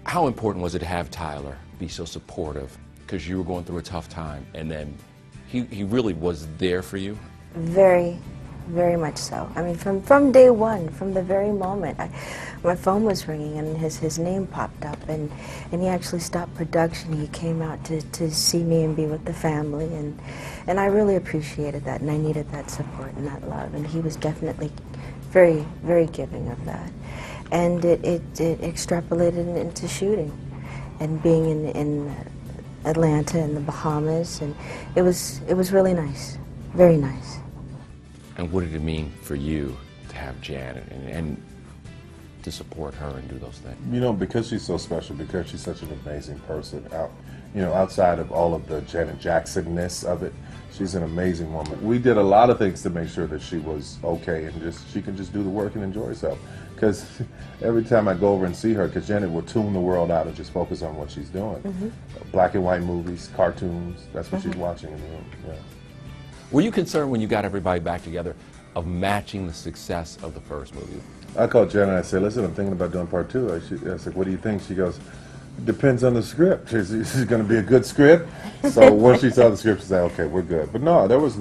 How important was it to have Tyler be so supportive? Because you were going through a tough time, and then he really was there for you? Very, very much so. I mean, from day one, from the very moment, my phone was ringing and his name popped up, and he actually stopped production. He came out to see me and be with the family, and I really appreciated that, and I needed that support and that love, and he was definitely very, very giving of that. And it extrapolated into shooting and being in Atlanta and the Bahamas, and it was really nice, very nice. And what did it mean for you to have Janet and to support her and do those things? You know, because she's so special, because she's such an amazing person, outside of all of the Janet Jackson-ness of it, she's an amazing woman. We did a lot of things to make sure that she was okay and she can just do the work and enjoy herself. Because every time I go over and see her, because Janet will tune the world out and just focus on what she's doing. Mm-hmm. Black and white movies, cartoons, that's what she's watching in the room. Yeah. Were you concerned when you got everybody back together of matching the success of the first movie? I called Janet and I said, listen, I'm thinking about doing part 2. I said, what do you think? She goes, depends on the script. Is going to be a good script? So once she saw the script, she said, okay, we're good. But no, there was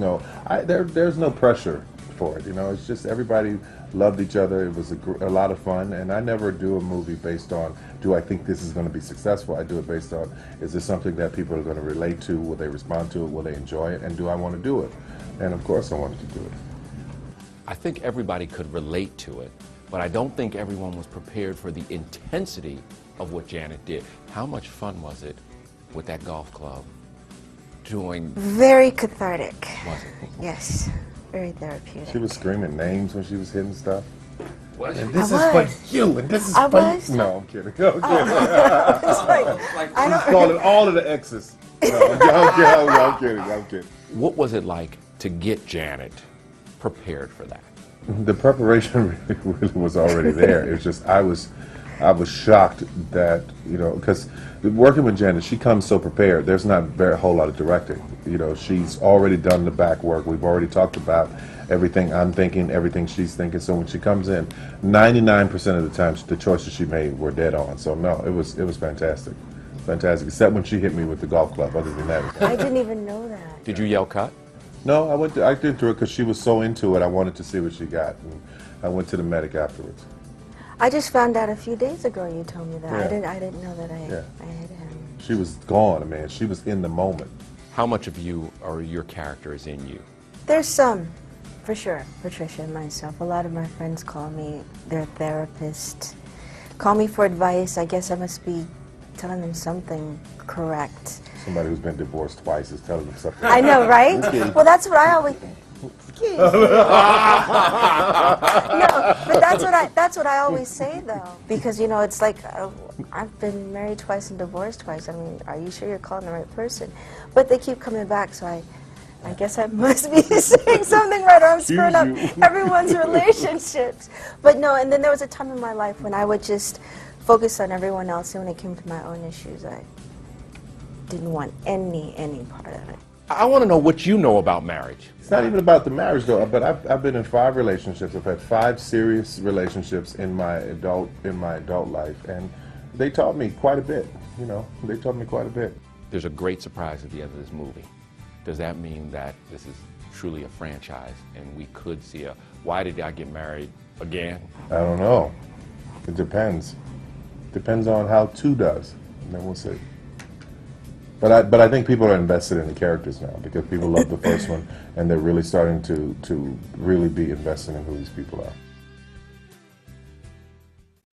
there's no pressure for it. You know, it's just everybody loved each other. It was a lot of fun, and I never do a movie based on, do I think this is going to be successful? I do it based on, is this something that people are going to relate to? Will they respond to it? Will they enjoy it? And do I want to do it? And of course I wanted to do it. I think everybody could relate to it, but I don't think everyone was prepared for the intensity of what Janet did. How much fun was it with that golf club doing? Very cathartic. Was it? Yes, very therapeutic. She was screaming names when she was hitting stuff. Was And it? this I is for you, and this is I for was? you. No, I'm kidding. I'm kidding. It's like, I She's don't. calling all of the exes. No, I'm kidding. I'm kidding. What was it like to get Janet prepared for that? The preparation really was already there. It was just I was shocked that, you know, because working with Janet, she comes so prepared. There's not a whole lot of directing. You know, she's already done the back work. We've already talked about everything I'm thinking, everything she's thinking. So when she comes in, 99% of the time, the choices she made were dead on. So no, it was fantastic. Fantastic, except when she hit me with the golf club. Other than that, it was I didn't even know that. Did you yell cut? No, I did through it because she was so into it. I wanted to see what she got, and I went to the medic afterwards. I just found out a few days ago. You told me that. Yeah. I didn't know that I hit him. She was gone, man. She was in the moment. How much of you or your character is in you? There's some, for sure. Patricia and myself. A lot of my friends call me their therapist. Call me for advice. I guess I must be telling them something correct. Somebody who's been divorced twice is telling them something. I know, right? Okay. Well, that's what I always. Excuse me. No, but that's what I always say though, because you know it's like I've been married twice and divorced twice. I mean, are you sure you're calling the right person? But they keep coming back, so I guess I must be saying something right, or I'm screwing up everyone's relationships. But no, and then there was a time in my life when I would just focus on everyone else, and when it came to my own issues, I didn't want any part of it. I want to know what you know about marriage. It's not even about the marriage though, but I've been in 5 relationships. I've had 5 serious relationships in my adult life, and they taught me quite a bit. You know, they taught me quite a bit. There's a great surprise at the end of this movie. Does that mean that this is truly a franchise and we could see a Why Did I Get Married Again? I don't know. It depends. Depends on how 2 does, and then we'll see. But I think people are invested in the characters now because people love the first one, and they're really starting to really be invested in who these people are.